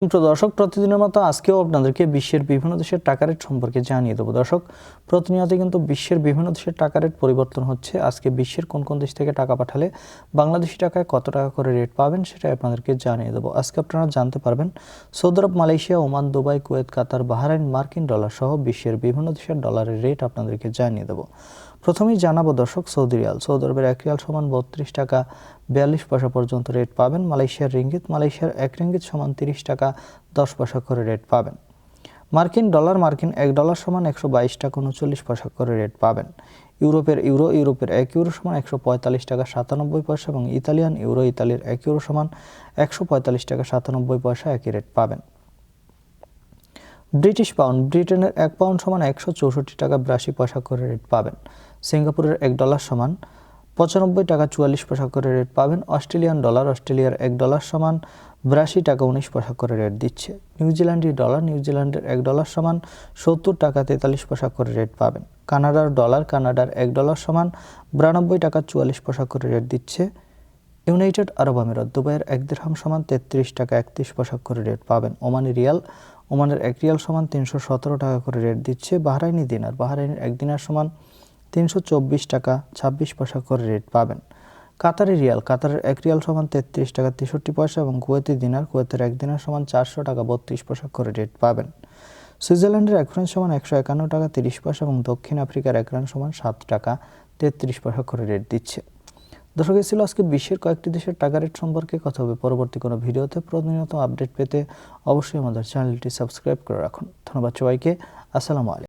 প্রিয় দর্শক, প্রতিদিনের মতো আজকেও আপনাদেরকে বিশ্বের বিভিন্ন দেশের টাকা রেট সম্পর্কে জানিয়ে দেবো। দর্শক, প্রতিনিয়ত কিন্তু বিশ্বের বিভিন্ন দেশের টাকা রেট পরিবর্তন হচ্ছে। আজকে বিশ্বের কোন কোন দেশ থেকে টাকা পাঠালে বাংলাদেশি টাকায় কত টাকা করে রেট পাবেন সেটাই আপনাদেরকে জানিয়ে দেবো। আজকে আপনারা জানতে পারবেন সৌদি আরব, মালয়েশিয়া, ওমান, দুবাই, কুয়েত, কাতার, বাহরাইন, মার্কিন ডলার সহ বিশ্বের বিভিন্ন দেশের ডলারের রেট আপনাদেরকে জানিয়ে দেবো। প্রথমেই জানাবো দর্শক সৌদি রিয়াল। সৌদি আরবের 1 রিয়াল সমান 32 টাকা 42 পয়সা পর্যন্ত রেট পাবেন। মালয়েশিয়ার রিঙ্গিত, মালয়েশিয়ার 1 রিঙ্গিত সমান 30 টাকা 10 পয়সা করে রেট পাবেন। মার্কিন ডলার, মার্কিন 1 ডলার সমান 122 টাকা 39 পয়সা করে রেট পাবেন। ইউরোপের ইউরো, ইউরোপের 1 ইউরো সমান 145 টাকা 97 পয়সা এবং ইতালিয়ান ইউরো, ইতালির 1 ইউরো সমান 145 টাকা 97 পয়সা একই রেট পাবেন। ব্রিটিশ পাউন্ড, ব্রিটেনের 1 পাউন্ড সমান 164 টাকা 82 পয়সা করে রেট পাবেন। সিঙ্গাপুরের 1 ডলার সমান 95 টাকা 44 পয়সা করে রেট পাবেন। অস্ট্রেলিয়ান ডলার, অস্ট্রেলিয়ার 1 ডলার সমান 82 টাকা 19 পয়সা করে রেট দিচ্ছে। নিউজিল্যান্ডি ডলার, নিউজিল্যান্ডের 1 ডলার সমান 70 টাকা 43 পয়সা করে রেট পাবেন। কানাডার ডলার, কানাডার 1 ডলার সমান 92 টাকা 44 পয়সা করে রেট দিচ্ছে। ইউনাইটেড আরব আমিরাত, দুবাইয়ের 1 দিরহাম সমান 33 টাকা 31 পয়সা করে রেট পাবেন। ওমানি রিয়াল, ওমানের 1 রিয়াল সমান 317 টাকা করে রেট দিচ্ছে। বাহরাইনি দিনার, বাহরাইনের 1 দিনার সমান 324 টাকা 26 পয়সা করে রেট পাবেন। কাতারি রিয়াল, কাতারের 1 রিয়াল সমান 33 টাকা 63 পয়সা এবং কুয়েতি দিনার, কুয়েতের 1 দিনার সমান 400 টাকা 32 পয়সা করে রেট পাবেন। সুইজারল্যান্ডের 1 ফ্রাঙ্ক সমান 151 টাকা 30 পয়সা এবং দক্ষিণ আফ্রিকার 1 রান সমান 7 টাকা 33 পয়সা করে রেট দিচ্ছে। দর্শক, এই ছিল আজকে বিশ্বের কয়েকটি দেশের টাকা রেট সম্পর্কে কথা হবে পরবর্তী কোনো ভিডিওতে। প্রতিনিয়ত আপডেট পেতে অবশ্যই আমাদের চ্যানেলটি সাবস্ক্রাইব করে রাখুন। ধন্যবাদ সবাইকে। আসসালামু আলাইকুম।